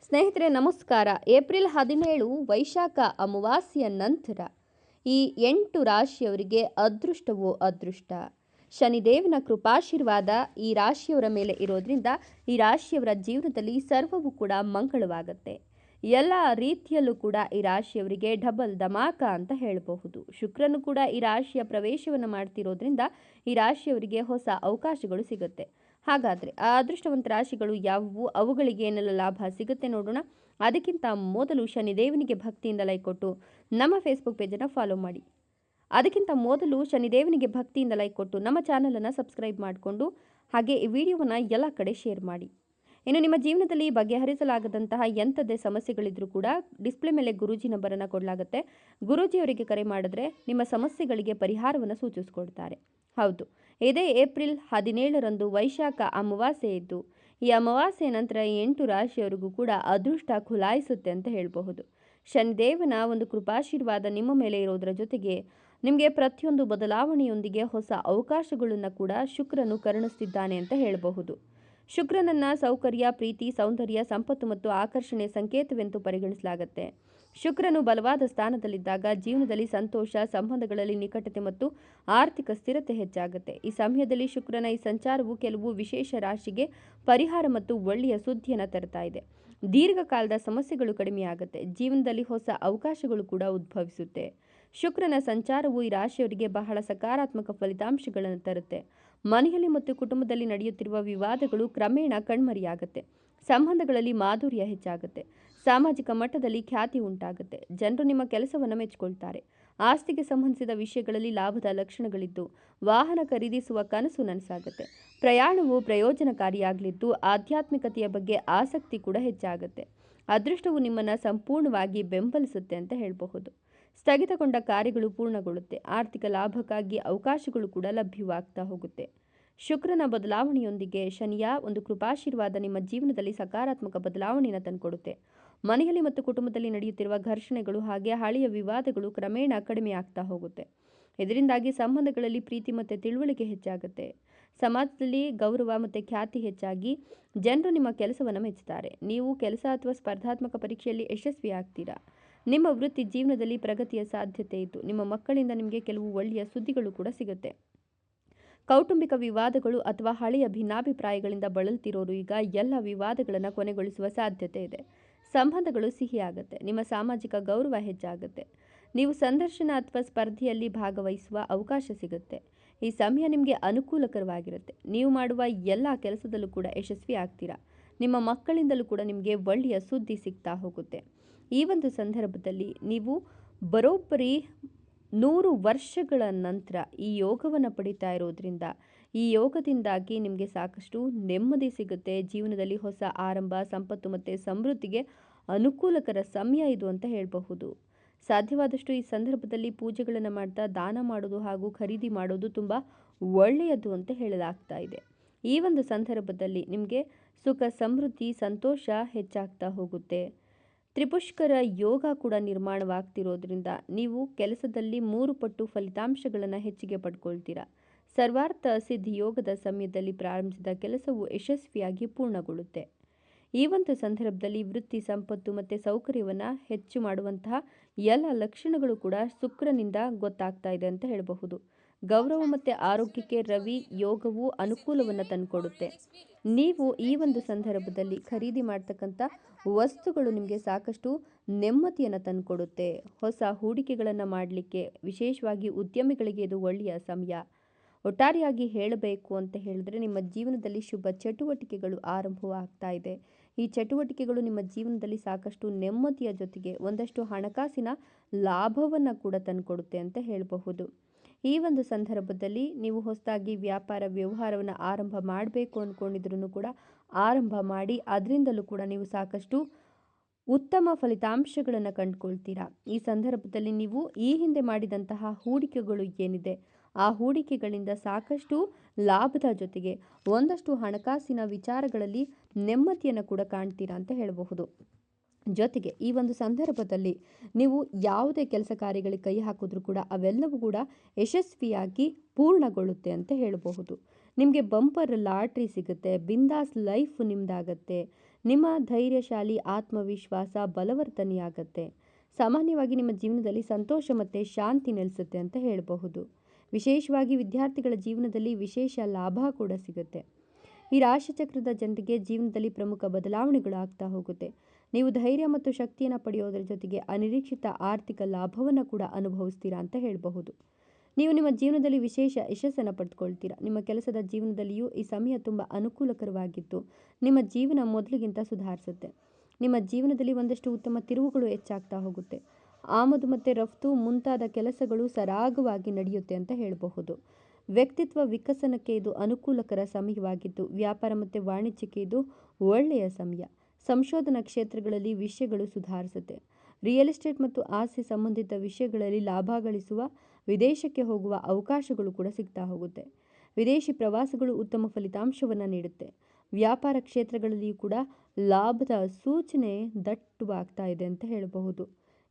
ಸ್ನೇಹಿತರೆ ನಮಸ್ಕಾರ. ಏಪ್ರಿಲ್ 17 ವೈಶಾಖ ಅಮಾವಾಸ್ಯೆಯ ನಂತರ ಈ 8 ರಾಶಿಯವರಿಗೆ ಅದೃಷ್ಟವೋ ಅದೃಷ್ಟ. ಶನಿದೇವನ ಕೃಪಾಶೀರ್ವಾದ ಈ ರಾಶಿಯವರ ಮೇಲೆ ಇರೋದ್ರಿಂದ ಈ ರಾಶಿಯವರ ಜೀವನದಲ್ಲಿ ಸರ್ವವೂ ಕೂಡ ಮಂಗಳವಾಗುತ್ತೆ. ಎಲ್ಲ ರೀತಿಯಲ್ಲೂ ಕೂಡ ಈ ರಾಶಿಯವರಿಗೆ ಡಬಲ್ ಧಮಾಕ ಅಂತ ಹೇಳಬಹುದು. ಶುಕ್ರನು ಕೂಡ ಈ ರಾಶಿಯ ಪ್ರವೇಶವನ್ನು ಮಾಡ್ತಿರೋದ್ರಿಂದ ಈ ರಾಶಿಯವರಿಗೆ ಹೊಸ ಅವಕಾಶಗಳು ಸಿಗುತ್ತೆ. ಹಾಗಾದರೆ ಆ ಅದೃಷ್ಟವಂತ ರಾಶಿಗಳು ಯಾವುವು, ಅವುಗಳಿಗೆ ಏನೆಲ್ಲ ಲಾಭ ಸಿಗುತ್ತೆ ನೋಡೋಣ. ಅದಕ್ಕಿಂತ ಮೊದಲು ಶನಿದೇವನಿಗೆ ಭಕ್ತಿಯಿಂದ ಲೈಕ್ ಕೊಟ್ಟು ನಮ್ಮ ಫೇಸ್ಬುಕ್ ಪೇಜನ್ನು ಫಾಲೋ ಮಾಡಿ. ಅದಕ್ಕಿಂತ ಮೊದಲು ಶನಿದೇವನಿಗೆ ಭಕ್ತಿಯಿಂದ ಲೈಕ್ ಕೊಟ್ಟು ನಮ್ಮ ಚಾನಲನ್ನು ಸಬ್ಸ್ಕ್ರೈಬ್ ಮಾಡಿಕೊಂಡು ಹಾಗೆ ಈ ವಿಡಿಯೋವನ್ನು ಎಲ್ಲ ಕಡೆ ಶೇರ್ ಮಾಡಿ. ಇನ್ನು ನಿಮ್ಮ ಜೀವನದಲ್ಲಿ ಬಗೆಹರಿಸಲಾಗದಂತಹ ಎಂಥದ್ದೇ ಸಮಸ್ಯೆಗಳಿದ್ರೂ ಕೂಡ ಡಿಸ್ಪ್ಲೇ ಮೇಲೆ ಗುರೂಜಿ ನಂಬರನ್ನು ಕೊಡಲಾಗುತ್ತೆ. ಗುರೂಜಿಯವರಿಗೆ ಕರೆ ಮಾಡಿದ್ರೆ ನಿಮ್ಮ ಸಮಸ್ಯೆಗಳಿಗೆ ಪರಿಹಾರವನ್ನು ಸೂಚಿಸಿಕೊಡ್ತಾರೆ. ಹೌದು, ಇದೇ ಏಪ್ರಿಲ್ 17ರಂದು ವೈಶಾಖ ಅಮಾವಾಸ್ಯೆ ಇದ್ದು ಈ ಅಮಾವಾಸ್ಯೆಯ ನಂತರ 8 ರಾಶಿಯವರಿಗೂ ಕೂಡ ಅದೃಷ್ಟ ಖುಲಾಯಿಸುತ್ತೆ ಅಂತ ಹೇಳಬಹುದು. ಶನಿದೇವನ ಒಂದು ಕೃಪಾಶೀರ್ವಾದ ನಿಮ್ಮ ಮೇಲೆ ಇರೋದರ ಜೊತೆಗೆ ನಿಮಗೆ ಪ್ರತಿಯೊಂದು ಬದಲಾವಣೆಯೊಂದಿಗೆ ಹೊಸ ಅವಕಾಶಗಳನ್ನು ಕೂಡ ಶುಕ್ರನು ಕರುಣಿಸ್ತಿದ್ದಾನೆ ಅಂತ ಹೇಳಬಹುದು. ಶುಕ್ರನನ್ನ ಸೌಕರ್ಯ, ಪ್ರೀತಿ, ಸೌಂದರ್ಯ, ಸಂಪತ್ತು ಮತ್ತು ಆಕರ್ಷಣೆ ಸಂಕೇತವೆಂದು ಪರಿಗಣಿಸಲಾಗುತ್ತೆ. ಶುಕ್ರನು ಬಲವಾದ ಸ್ಥಾನದಲ್ಲಿದ್ದಾಗ ಜೀವನದಲ್ಲಿ ಸಂತೋಷ, ಸಂಬಂಧಗಳಲ್ಲಿ ನಿಕಟತೆ ಮತ್ತು ಆರ್ಥಿಕ ಸ್ಥಿರತೆ ಹೆಚ್ಚಾಗುತ್ತೆ. ಈ ಸಮಯದಲ್ಲಿ ಶುಕ್ರನ ಈ ಸಂಚಾರವು ಕೆಲವು ವಿಶೇಷ ರಾಶಿಗೆ ಪರಿಹಾರ ಮತ್ತು ಒಳ್ಳೆಯ ಸುದ್ದಿಯನ್ನು ತರ್ತಾ ಇದೆ. ದೀರ್ಘಕಾಲದ ಸಮಸ್ಯೆಗಳು ಕಡಿಮೆಯಾಗುತ್ತೆ. ಜೀವನದಲ್ಲಿ ಹೊಸ ಅವಕಾಶಗಳು ಕೂಡ ಉದ್ಭವಿಸುತ್ತೆ. ಶುಕ್ರನ ಸಂಚಾರವು ಈ ರಾಶಿಯವರಿಗೆ ಬಹಳ ಸಕಾರಾತ್ಮಕ ಫಲಿತಾಂಶಗಳನ್ನು ತರುತ್ತೆ. ಮನೆಯಲ್ಲಿ ಮತ್ತು ಕುಟುಂಬದಲ್ಲಿ ನಡೆಯುತ್ತಿರುವ ವಿವಾದಗಳು ಕ್ರಮೇಣ ಕಣ್ಮರೆಯಾಗುತ್ತೆ. ಸಂಬಂಧಗಳಲ್ಲಿ ಮಾಧುರ್ಯ ಹೆಚ್ಚಾಗುತ್ತೆ. ಸಾಮಾಜಿಕ ಮಟ್ಟದಲ್ಲಿ ಖ್ಯಾತಿ ಉಂಟಾಗುತ್ತೆ. ಜನರು ನಿಮ್ಮ ಕೆಲಸವನ್ನು ಮೆಚ್ಚಿಕೊಳ್ತಾರೆ. ಆಸ್ತಿಗೆ ಸಂಬಂಧಿಸಿದ ವಿಷಯಗಳಲ್ಲಿ ಲಾಭದ ಲಕ್ಷಣಗಳಿದ್ದು ವಾಹನ ಖರೀದಿಸುವ ಕನಸು ನನಸಾಗುತ್ತೆ. ಪ್ರಯಾಣವು ಪ್ರಯೋಜನಕಾರಿಯಾಗಲಿದ್ದು ಆಧ್ಯಾತ್ಮಿಕತೆಯ ಬಗ್ಗೆ ಆಸಕ್ತಿ ಕೂಡ ಹೆಚ್ಚಾಗುತ್ತೆ. ಅದೃಷ್ಟವು ನಿಮ್ಮನ್ನು ಸಂಪೂರ್ಣವಾಗಿ ಬೆಂಬಲಿಸುತ್ತೆ ಅಂತ ಹೇಳಬಹುದು. ಸ್ಥಗಿತಗೊಂಡ ಕಾರ್ಯಗಳು ಪೂರ್ಣಗೊಳ್ಳುತ್ತೆ. ಆರ್ಥಿಕ ಲಾಭಕ್ಕಾಗಿ ಅವಕಾಶಗಳು ಕೂಡ ಲಭ್ಯವಾಗ್ತಾ ಹೋಗುತ್ತೆ. ಶುಕ್ರನ ಬದಲಾವಣೆಯೊಂದಿಗೆ ಶನಿಯ ಒಂದು ಕೃಪಾಶೀರ್ವಾದ ನಿಮ್ಮ ಜೀವನದಲ್ಲಿ ಸಕಾರಾತ್ಮಕ ಬದಲಾವಣೆಯನ್ನು ತಂದುಕೊಡುತ್ತೆ. ಮನೆಯಲ್ಲಿ ಮತ್ತು ಕುಟುಂಬದಲ್ಲಿ ನಡೆಯುತ್ತಿರುವ ಘರ್ಷಣೆಗಳು ಹಾಗೆ ಹಳೆಯ ವಿವಾದಗಳು ಕ್ರಮೇಣ ಕಡಿಮೆ ಆಗ್ತಾ ಹೋಗುತ್ತೆ. ಇದರಿಂದಾಗಿ ಸಂಬಂಧಗಳಲ್ಲಿ ಪ್ರೀತಿ ಮತ್ತು ತಿಳುವಳಿಕೆ ಹೆಚ್ಚಾಗುತ್ತೆ. ಸಮಾಜದಲ್ಲಿ ಗೌರವ ಮತ್ತು ಖ್ಯಾತಿ ಹೆಚ್ಚಾಗಿ ಜನರು ನಿಮ್ಮ ಕೆಲಸವನ್ನು ಮೆಚ್ಚುತ್ತಾರೆ. ನೀವು ಕೆಲಸ ಅಥವಾ ಸ್ಪರ್ಧಾತ್ಮಕ ಪರೀಕ್ಷೆಯಲ್ಲಿ ಯಶಸ್ವಿಯಾಗ್ತೀರಾ. ನಿಮ್ಮ ವೃತ್ತಿ ಜೀವನದಲ್ಲಿ ಪ್ರಗತಿಯ ಸಾಧ್ಯತೆ ಇದ್ದು ನಿಮ್ಮ ಮಕ್ಕಳಿಂದ ನಿಮಗೆ ಕೆಲವು ಒಳ್ಳೆಯ ಸುದ್ದಿಗಳು ಕೂಡ ಸಿಗುತ್ತೆ. ಕೌಟುಂಬಿಕ ವಿವಾದಗಳು ಅಥವಾ ಹಳೆಯ ಭಿನ್ನಾಭಿಪ್ರಾಯಗಳಿಂದ ಬಳಲ್ತಿರೋರು ಈಗ ಎಲ್ಲ ವಿವಾದಗಳನ್ನು ಕೊನೆಗೊಳಿಸುವ ಸಾಧ್ಯತೆ ಇದೆ. ಸಂಬಂಧಗಳು ಸಿಹಿಯಾಗುತ್ತೆ. ನಿಮ್ಮ ಸಾಮಾಜಿಕ ಗೌರವ ಹೆಚ್ಚಾಗುತ್ತೆ. ನೀವು ಸಂದರ್ಶನ ಅಥವಾ ಸ್ಪರ್ಧೆಯಲ್ಲಿ ಭಾಗವಹಿಸುವ ಅವಕಾಶ ಸಿಗುತ್ತೆ. ಈ ಸಮಯ ನಿಮಗೆ ಅನುಕೂಲಕರವಾಗಿರುತ್ತೆ. ನೀವು ಮಾಡುವ ಎಲ್ಲ ಕೆಲಸದಲ್ಲೂ ಕೂಡ ಯಶಸ್ವಿ ಆಗ್ತೀರಾ. ನಿಮ್ಮ ಮಕ್ಕಳಿಂದಲೂ ಕೂಡ ನಿಮಗೆ ಒಳ್ಳೆಯ ಸುದ್ದಿ ಸಿಗ್ತಾ ಹೋಗುತ್ತೆ. ಈ ಒಂದು ಸಂದರ್ಭದಲ್ಲಿ ನೀವು ಬರೋಬ್ಬರಿ 100 ವರ್ಷಗಳ ನಂತರ ಈ ಯೋಗವನ್ನು ಪಡಿತಾ ಇರೋದ್ರಿಂದ ಈ ಯೋಗದಿಂದಾಗಿ ನಿಮಗೆ ಸಾಕಷ್ಟು ನೆಮ್ಮದಿ ಸಿಗುತ್ತೆ. ಜೀವನದಲ್ಲಿ ಹೊಸ ಆರಂಭ, ಸಂಪತ್ತು ಮತ್ತು ಸಮೃದ್ಧಿಗೆ ಅನುಕೂಲಕರ ಸಮಯ ಇದು ಅಂತ ಹೇಳಬಹುದು. ಸಾಧ್ಯವಾದಷ್ಟು ಈ ಸಂದರ್ಭದಲ್ಲಿ ಪೂಜೆಗಳನ್ನು ಮಾಡ್ತಾ ದಾನ ಮಾಡೋದು ಹಾಗೂ ಖರೀದಿ ಮಾಡೋದು ತುಂಬ ಒಳ್ಳೆಯದು ಅಂತ ಹೇಳಲಾಗ್ತಾ ಇದೆ. ಈ ಒಂದು ಸಂದರ್ಭದಲ್ಲಿ ನಿಮಗೆ ಸುಖ, ಸಮೃದ್ಧಿ, ಸಂತೋಷ ಹೆಚ್ಚಾಗ್ತಾ ಹೋಗುತ್ತೆ. ತ್ರಿಪುಷ್ಕರ ಯೋಗ ಕೂಡ ನಿರ್ಮಾಣವಾಗ್ತಿರೋದ್ರಿಂದ ನೀವು ಕೆಲಸದಲ್ಲಿ 3 ಪಟ್ಟು ಫಲಿತಾಂಶಗಳನ್ನು ಹೆಚ್ಚಿಗೆ ಪಡ್ಕೊಳ್ತೀರಾ. ಸರ್ವಾರ್ಥ ಸಿದ್ಧಿ ಯೋಗದ ಸಮಯದಲ್ಲಿ ಪ್ರಾರಂಭಿಸಿದ ಕೆಲಸವು ಯಶಸ್ವಿಯಾಗಿ ಪೂರ್ಣಗೊಳ್ಳುತ್ತೆ. ಈ ಒಂದು ಸಂದರ್ಭದಲ್ಲಿ ವೃತ್ತಿ, ಸಂಪತ್ತು ಮತ್ತು ಸೌಕರ್ಯವನ್ನು ಹೆಚ್ಚು ಮಾಡುವಂತಹ ಎಲ್ಲ ಲಕ್ಷಣಗಳು ಕೂಡ ಶುಕ್ರನಿಂದ ಗೊತ್ತಾಗ್ತಾ ಇದೆ ಅಂತ ಹೇಳಬಹುದು. ಗೌರವ ಮತ್ತು ಆರೋಗ್ಯಕ್ಕೆ ರವಿ ಯೋಗವು ಅನುಕೂಲವನ್ನು ತಂದುಕೊಡುತ್ತೆ. ನೀವು ಈ ಒಂದು ಸಂದರ್ಭದಲ್ಲಿ ಖರೀದಿ ಮಾಡ್ತಕ್ಕಂಥ ವಸ್ತುಗಳು ನಿಮಗೆ ಸಾಕಷ್ಟು ನೆಮ್ಮದಿಯನ್ನು ತಂದುಕೊಡುತ್ತೆ. ಹೊಸ ಹೂಡಿಕೆಗಳನ್ನು ಮಾಡಲಿಕ್ಕೆ ವಿಶೇಷವಾಗಿ ಉದ್ಯಮಿಗಳಿಗೆ ಇದು ಒಳ್ಳೆಯ ಸಮಯ. ಒಟ್ಟಾರೆಯಾಗಿ ಹೇಳಬೇಕು ಅಂತ ಹೇಳಿದ್ರೆ ನಿಮ್ಮ ಜೀವನದಲ್ಲಿ ಶುಭ ಚಟುವಟಿಕೆಗಳು ಆರಂಭವಾಗ್ತಾ ಇದೆ. ಈ ಚಟುವಟಿಕೆಗಳು ನಿಮ್ಮ ಜೀವನದಲ್ಲಿ ಸಾಕಷ್ಟು ನೆಮ್ಮದಿಯ ಜೊತೆಗೆ ಒಂದಷ್ಟು ಹಣಕಾಸಿನ ಲಾಭವನ್ನು ಕೂಡ ತಂದುಕೊಡುತ್ತೆ ಅಂತ ಹೇಳಬಹುದು. ಈ ಒಂದು ಸಂದರ್ಭದಲ್ಲಿ ನೀವು ಹೊಸದಾಗಿ ವ್ಯಾಪಾರ ವ್ಯವಹಾರವನ್ನು ಆರಂಭ ಮಾಡಬೇಕು ಅಂದ್ಕೊಂಡಿದ್ರೂ ಕೂಡ ಆರಂಭ ಮಾಡಿ ಅದರಿಂದಲೂ ಕೂಡ ನೀವು ಸಾಕಷ್ಟು ಉತ್ತಮ ಫಲಿತಾಂಶಗಳನ್ನು ಕಂಡುಕೊಳ್ತೀರಾ. ಈ ಸಂದರ್ಭದಲ್ಲಿ ನೀವು ಈ ಹಿಂದೆ ಮಾಡಿದಂತಹ ಹೂಡಿಕೆಗಳು ಏನಿದೆ ಆ ಹೂಡಿಕೆಗಳಿಂದ ಸಾಕಷ್ಟು ಲಾಭದ ಜೊತೆಗೆ ಒಂದಷ್ಟು ಹಣಕಾಸಿನ ವಿಚಾರಗಳಲ್ಲಿ ನೆಮ್ಮದಿಯನ್ನು ಕೂಡ ಕಾಣ್ತೀರಾ ಅಂತ ಹೇಳಬಹುದು. ಜೊತೆಗೆ ಈ ಒಂದು ಸಂದರ್ಭದಲ್ಲಿ ನೀವು ಯಾವುದೇ ಕೆಲಸ ಕಾರ್ಯಗಳಿಗೆ ಕೈ ಹಾಕಿದ್ರೂ ಕೂಡ ಅವೆಲ್ಲವೂ ಕೂಡ ಯಶಸ್ವಿಯಾಗಿ ಪೂರ್ಣಗೊಳ್ಳುತ್ತೆ ಅಂತ ಹೇಳಬಹುದು. ನಿಮಗೆ ಬಂಪರ್ ಲಾಟ್ರಿ ಸಿಗುತ್ತೆ. ಬಿಂದಾಸ್ ಲೈಫ್ ನಿಮ್ಮದಾಗತ್ತೆ. ನಿಮ್ಮ ಧೈರ್ಯಶಾಲಿ ಆತ್ಮವಿಶ್ವಾಸ ಬಲವರ್ಧನೆಯಾಗತ್ತೆ. ಸಾಮಾನ್ಯವಾಗಿ ನಿಮ್ಮ ಜೀವನದಲ್ಲಿ ಸಂತೋಷ ಮತ್ತು ಶಾಂತಿ ನೆಲೆಸುತ್ತೆ ಅಂತ ಹೇಳಬಹುದು. ವಿಶೇಷವಾಗಿ ವಿದ್ಯಾರ್ಥಿಗಳ ಜೀವನದಲ್ಲಿ ವಿಶೇಷ ಲಾಭ ಕೂಡ ಸಿಗುತ್ತೆ. ಈ ರಾಶಿಚಕ್ರದ ಜನರಿಗೆ ಜೀವನದಲ್ಲಿ ಪ್ರಮುಖ ಬದಲಾವಣೆಗಳು ಆಗ್ತಾ ಹೋಗುತ್ತೆ. ನೀವು ಧೈರ್ಯ ಮತ್ತು ಶಕ್ತಿಯನ್ನು ಪಡೆಯೋದರ ಜೊತೆಗೆ ಅನಿರೀಕ್ಷಿತ ಆರ್ಥಿಕ ಲಾಭವನ್ನು ಕೂಡ ಅನುಭವಿಸ್ತೀರಾ ಅಂತ ಹೇಳಬಹುದು. ನೀವು ನಿಮ್ಮ ಜೀವನದಲ್ಲಿ ವಿಶೇಷ ಯಶಸ್ಸನ್ನು ಪಡೆದುಕೊಳ್ತೀರಾ. ನಿಮ್ಮ ಕೆಲಸದ ಜೀವನದಲ್ಲಿಯೂ ಈ ಸಮಯ ತುಂಬ ಅನುಕೂಲಕರವಾಗಿದ್ದು ನಿಮ್ಮ ಜೀವನ ಮೊದಲಿಗಿಂತ ಸುಧಾರಿಸುತ್ತೆ. ನಿಮ್ಮ ಜೀವನದಲ್ಲಿ ಒಂದಷ್ಟು ಉತ್ತಮ ತಿರುವುಗಳು ಹೆಚ್ಚಾಗ್ತಾ ಹೋಗುತ್ತೆ. ಆಮದು ಮತ್ತು ರಫ್ತು ಮುಂತಾದ ಕೆಲಸಗಳು ಸರಾಗವಾಗಿ ನಡೆಯುತ್ತೆ ಅಂತ ಹೇಳಬಹುದು. ವ್ಯಕ್ತಿತ್ವ ವಿಕಸನಕ್ಕೆ ಇದು ಅನುಕೂಲಕರ ಸಮಯವಾಗಿದ್ದು ವ್ಯಾಪಾರ ಮತ್ತು ವಾಣಿಜ್ಯಕ್ಕೆ ಇದು ಒಳ್ಳೆಯ ಸಮಯ. ಸಂಶೋಧನಾ ಕ್ಷೇತ್ರಗಳಲ್ಲಿ ವಿಷಯಗಳು ಸುಧಾರಿಸುತ್ತೆ. ರಿಯಲ್ ಎಸ್ಟೇಟ್ ಮತ್ತು ಆಸ್ತಿ ಸಂಬಂಧಿತ ವಿಷಯಗಳಲ್ಲಿ ಲಾಭ ಗಳಿಸುವ ವಿದೇಶಕ್ಕೆ ಹೋಗುವ ಅವಕಾಶಗಳು ಕೂಡ ಸಿಗ್ತಾ ಹೋಗುತ್ತೆ. ವಿದೇಶಿ ಪ್ರವಾಸಗಳು ಉತ್ತಮ ಫಲಿತಾಂಶವನ್ನು ನೀಡುತ್ತೆ. ವ್ಯಾಪಾರ ಕ್ಷೇತ್ರಗಳಲ್ಲಿಯೂ ಕೂಡ ಲಾಭದ ಸೂಚನೆ ದಟ್ಟವಾಗ್ತಾ ಇದೆ ಅಂತ ಹೇಳಬಹುದು.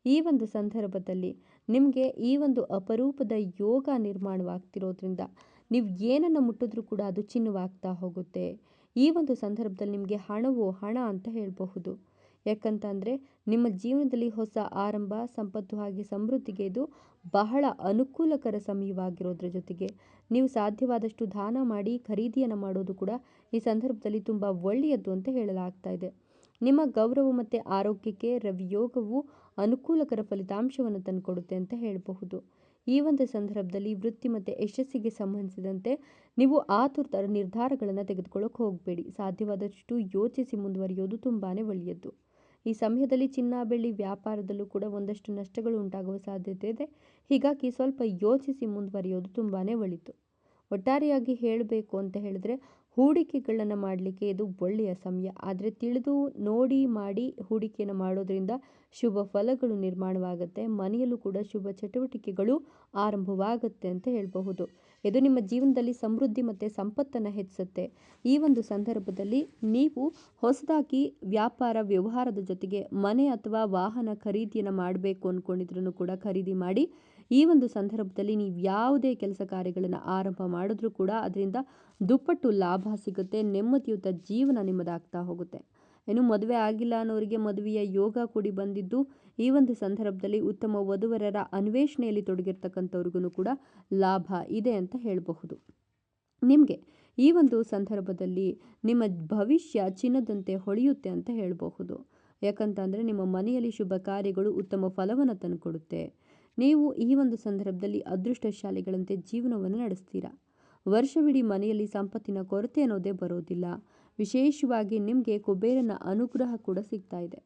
ಈ ಒಂದು ಸಂದರ್ಭದಲ್ಲಿ ನಿಮಗೆ ಈ ಒಂದು ಅಪರೂಪದ ಯೋಗ ನಿರ್ಮಾಣವಾಗ್ತಿರೋದ್ರಿಂದ ನೀವು ಏನನ್ನು ಮುಟ್ಟಿದ್ರೂ ಕೂಡ ಅದು ಚಿನ್ನವಾಗ್ತಾ ಹೋಗುತ್ತೆ. ಈ ಒಂದು ಸಂದರ್ಭದಲ್ಲಿ ನಿಮಗೆ ಹಣವು ಹಣ ಅಂತ ಹೇಳಬಹುದು. ಯಾಕಂತಂದರೆ ನಿಮ್ಮ ಜೀವನದಲ್ಲಿ ಹೊಸ ಆರಂಭ, ಸಂಪತ್ತು ಹಾಗೆ ಸಮೃದ್ಧಿಗೆ ಇದು ಬಹಳ ಅನುಕೂಲಕರ ಸಮಯವಾಗಿರೋದ್ರ ಜೊತೆಗೆ ನೀವು ಸಾಧ್ಯವಾದಷ್ಟು ದಾನ ಮಾಡಿ ಖರೀದಿಯನ್ನು ಮಾಡೋದು ಕೂಡ ಈ ಸಂದರ್ಭದಲ್ಲಿ ತುಂಬ ಒಳ್ಳೆಯದು ಅಂತ ಹೇಳಲಾಗ್ತಾ ಇದೆ. ನಿಮ್ಮ ಗೌರವ ಮತ್ತು ಆರೋಗ್ಯಕ್ಕೆ ರವಿಯೋಗವು ಅನುಕೂಲಕರ ಫಲಿತಾಂಶವನ್ನು ತಂದುಕೊಡುತ್ತೆ ಅಂತ ಹೇಳಬಹುದು. ಈ ಒಂದು ಸಂದರ್ಭದಲ್ಲಿ ವೃತ್ತಿ ಮತ್ತು ಯಶಸ್ಸಿಗೆ ಸಂಬಂಧಿಸಿದಂತೆ ನೀವು ಆತುರದ ನಿರ್ಧಾರಗಳನ್ನು ತೆಗೆದುಕೊಳ್ಳೋಕೆ ಹೋಗಬೇಡಿ. ಸಾಧ್ಯವಾದಷ್ಟು ಯೋಚಿಸಿ ಮುಂದುವರಿಯೋದು ತುಂಬಾ ಒಳ್ಳೆಯದು. ಈ ಸಮಯದಲ್ಲಿ ಚಿನ್ನ ಬೆಳ್ಳಿ ವ್ಯಾಪಾರದಲ್ಲೂ ಕೂಡ ಒಂದಷ್ಟು ನಷ್ಟಗಳು ಉಂಟಾಗುವ ಸಾಧ್ಯತೆ ಇದೆ. ಹೀಗಾಗಿ ಸ್ವಲ್ಪ ಯೋಚಿಸಿ ಮುಂದುವರಿಯೋದು ತುಂಬಾ ಒಳಿತು. ಒಟ್ಟಾರೆಯಾಗಿ ಹೇಳಬೇಕು ಅಂತ ಹೇಳಿದ್ರೆ ಹೂಡಿಕೆಗಳನ್ನು ಮಾಡಲಿಕ್ಕೆ ಇದು ಒಳ್ಳೆಯ ಸಮಯ. ಆದರೆ ತಿಳಿದು ನೋಡಿ ಮಾಡಿ ಹೂಡಿಕೆಯನ್ನು ಮಾಡೋದ್ರಿಂದ ಶುಭ ಫಲಗಳು ನಿರ್ಮಾಣವಾಗುತ್ತೆ. ಮನೆಯಲ್ಲೂ ಕೂಡ ಶುಭ ಚಟುವಟಿಕೆಗಳು ಆರಂಭವಾಗುತ್ತೆ ಅಂತ ಹೇಳಬಹುದು. ಇದು ನಿಮ್ಮ ಜೀವನದಲ್ಲಿ ಸಮೃದ್ಧಿ ಮತ್ತು ಸಂಪತ್ತನ್ನು ಹೆಚ್ಚಿಸುತ್ತೆ. ಈ ಒಂದು ಸಂದರ್ಭದಲ್ಲಿ ನೀವು ಹೊಸದಾಗಿ ವ್ಯಾಪಾರ ವ್ಯವಹಾರದ ಜೊತೆಗೆ ಮನೆ ಅಥವಾ ವಾಹನ ಖರೀದಿಯನ್ನು ಮಾಡಬೇಕು ಅಂದ್ಕೊಂಡಿದ್ರೂ ಕೂಡ ಖರೀದಿ ಮಾಡಿ. ಈ ಒಂದು ಸಂದರ್ಭದಲ್ಲಿ ನೀವು ಯಾವುದೇ ಕೆಲಸ ಕಾರ್ಯಗಳನ್ನು ಆರಂಭ ಮಾಡಿದ್ರೂ ಕೂಡ ಅದರಿಂದ ದುಪ್ಪಟ್ಟು ಲಾಭ ಸಿಗುತ್ತೆ. ನೆಮ್ಮದಿಯುತ ಜೀವನ ನಿಮ್ಮದಾಗ್ತಾ ಹೋಗುತ್ತೆ. ಇನ್ನು ಮದುವೆ ಆಗಿಲ್ಲ ಅನ್ನೋರಿಗೆ ಮದುವೆಯ ಯೋಗ ಕೂಡಿ ಬಂದಿದ್ದು ಈ ಒಂದು ಸಂದರ್ಭದಲ್ಲಿ ಉತ್ತಮ ವಧುವರರ ಅನ್ವೇಷಣೆಯಲ್ಲಿ ತೊಡಗಿರ್ತಕ್ಕಂಥವ್ರಿಗೂ ಕೂಡ ಲಾಭ ಇದೆ ಅಂತ ಹೇಳಬಹುದು. ನಿಮಗೆ ಈ ಒಂದು ಸಂದರ್ಭದಲ್ಲಿ ನಿಮ್ಮ ಭವಿಷ್ಯ ಚಿನ್ನದಂತೆ ಹೊಳೆಯುತ್ತೆ ಅಂತ ಹೇಳಬಹುದು. ಯಾಕಂತಂದರೆ ನಿಮ್ಮ ಮನೆಯಲ್ಲಿ ಶುಭ ಕಾರ್ಯಗಳು ಉತ್ತಮ ಫಲವನ್ನು ತಂದುಕೊಡುತ್ತೆ. ನೀವು ಈ ಒಂದು ಸಂದರ್ಭದಲ್ಲಿ ಅದೃಷ್ಟಶಾಲಿಗಳಂತೆ ಜೀವನವನ್ನು ನಡೆಸ್ತೀರಾ. ವರ್ಷವಿಡೀ ಮನೆಯಲ್ಲಿ ಸಂಪತ್ತಿನ ಕೊರತೆ ಅನ್ನೋದೇ ಬರೋದಿಲ್ಲ. ವಿಶೇಷವಾಗಿ ನಿಮಗೆ ಕುಬೇರನ ಅನುಗ್ರಹ ಕೂಡ ಸಿಗ್ತಾ ಇದೆ.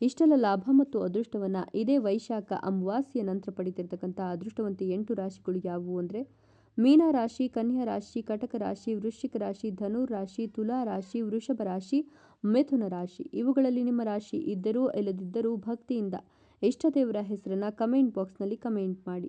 ಇಷ್ಟೆಲ್ಲ ಲಾಭ ಮತ್ತು ಅದೃಷ್ಟವನ್ನು ಇದೇ ವೈಶಾಖ ಅಮಾವಾಸ್ಯೆಯ ನಂತರ ಪಡಿತಿರ್ತಕ್ಕಂಥ ಅದೃಷ್ಟವಂತ 8 ರಾಶಿಗಳು ಯಾವುವು ಅಂದರೆ ಮೀನ ರಾಶಿ, ಕನ್ಯಾ ರಾಶಿ, ಕಟಕ ರಾಶಿ, ವೃಶ್ಚಿಕ ರಾಶಿ, ಧನು ರಾಶಿ, ತುಲಾ ರಾಶಿ, ವೃಷಭ ರಾಶಿ, ಮಿಥುನ ರಾಶಿ. ಇವುಗಳಲ್ಲಿ ನಿಮ್ಮ ರಾಶಿ ಇದ್ದರೂ ಇಲ್ಲದಿದ್ದರೂ ಭಕ್ತಿಯಿಂದ ಇಷ್ಟ ದೇವರ ಹೆಸರನ್ನು ಕಮೆಂಟ್ ಬಾಕ್ಸ್ನಲ್ಲಿ ಕಮೆಂಟ್ ಮಾಡಿ.